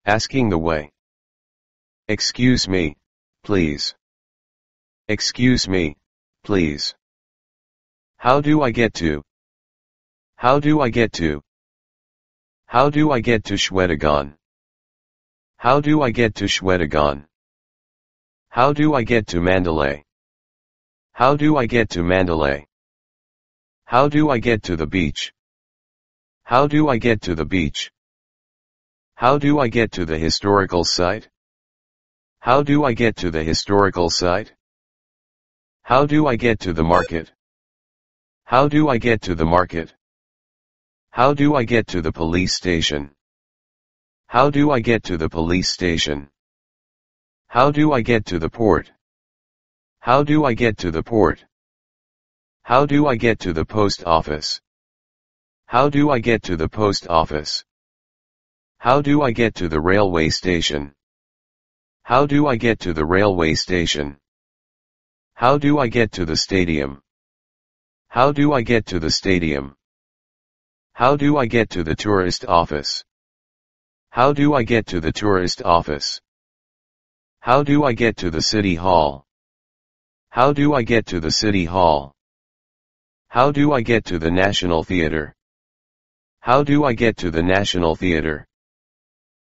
Asking the way. Excuse me, please. Excuse me, please. How do I get to? How do I get to? How do I get to Schwedagon? How do I get to Schwedagon? How do I get to Mandalay? How do I get to Mandalay? How do I get to the beach? How do I get to the beach? How do I get to the historical site? How do I get to the historical site? How do I get to the market? How do I get to the market? How do I get to the police station? How do I get to the police station? How do I get to the port? How do I get to the port? How do I get to the post office? How do I get to the post office? How do I get to the railway station? How do I get to the railway station? How do I get to the stadium? How do I get to the stadium? How do I get to the tourist office? How do I get to the tourist office? How do I get to the city hall? How do I get to the city hall? How do I get to the National Theatre? How do I get to the National Theatre?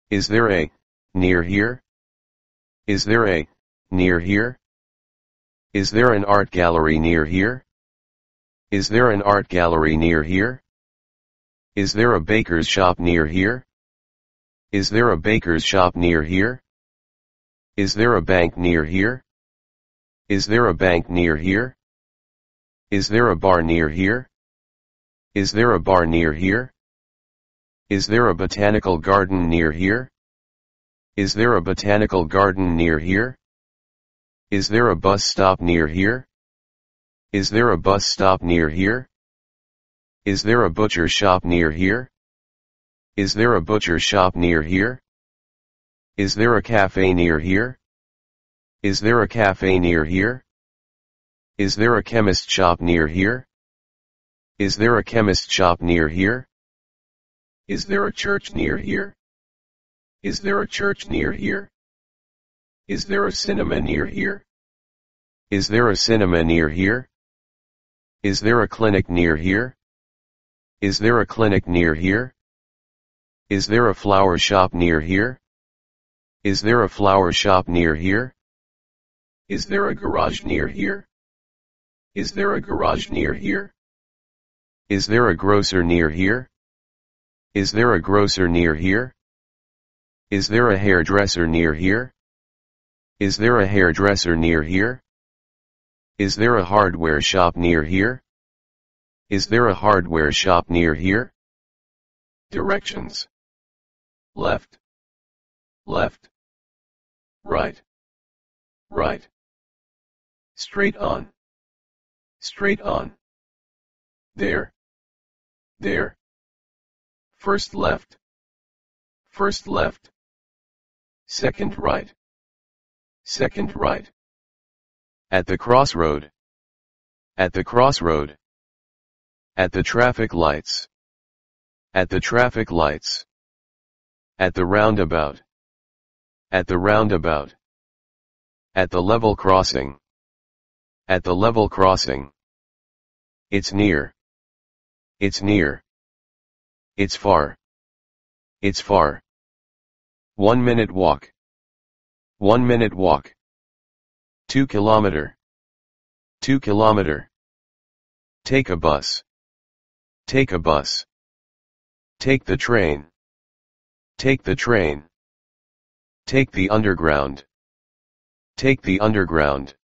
Is there a near here? Is there a near here? Is there an art gallery near here? Is there an art gallery near here? Is there a baker's shop near here? Is there a baker's shop near here? Is there a bank near here? Is there a bank near here? Is there a bar near here? Is there a bar near here? Is there a botanical garden near here? Is there a botanical garden near here? Is there a bus stop near here? Is there a bus stop near here? Is there a butcher shop near here? Is there a butcher shop near here? Is there a cafe near here? Is there a cafe near here? Is there a chemist shop near here? Is there a chemist shop near here? Is there a church near here? Is there a church near here? Is there a cinema near here? Is there a cinema near here? Is there a clinic near here? Is there a clinic near here? Is there a flower shop near here? Is there a flower shop near here? Is there a garage near here? Is there a garage near here? Is there a grocer near here? Is there a grocer near here? Is there a hairdresser near here? Is there a hairdresser near here? Is there a hardware shop near here? Is there a hardware shop near here? Directions. Left. Left. Right. Right. Straight on. Straight on. There. There. First left. First left. Second right. Second right. At the crossroad. At the crossroad. At the traffic lights. At the traffic lights. At the roundabout. At the roundabout. At the level crossing. At the level crossing. It's near. It's near. It's far. It's far. 1 minute walk. 1 minute walk. 2 kilometer. 2 kilometer. Take a bus. Take a bus. Take the train. Take the train. Take the underground. Take the underground.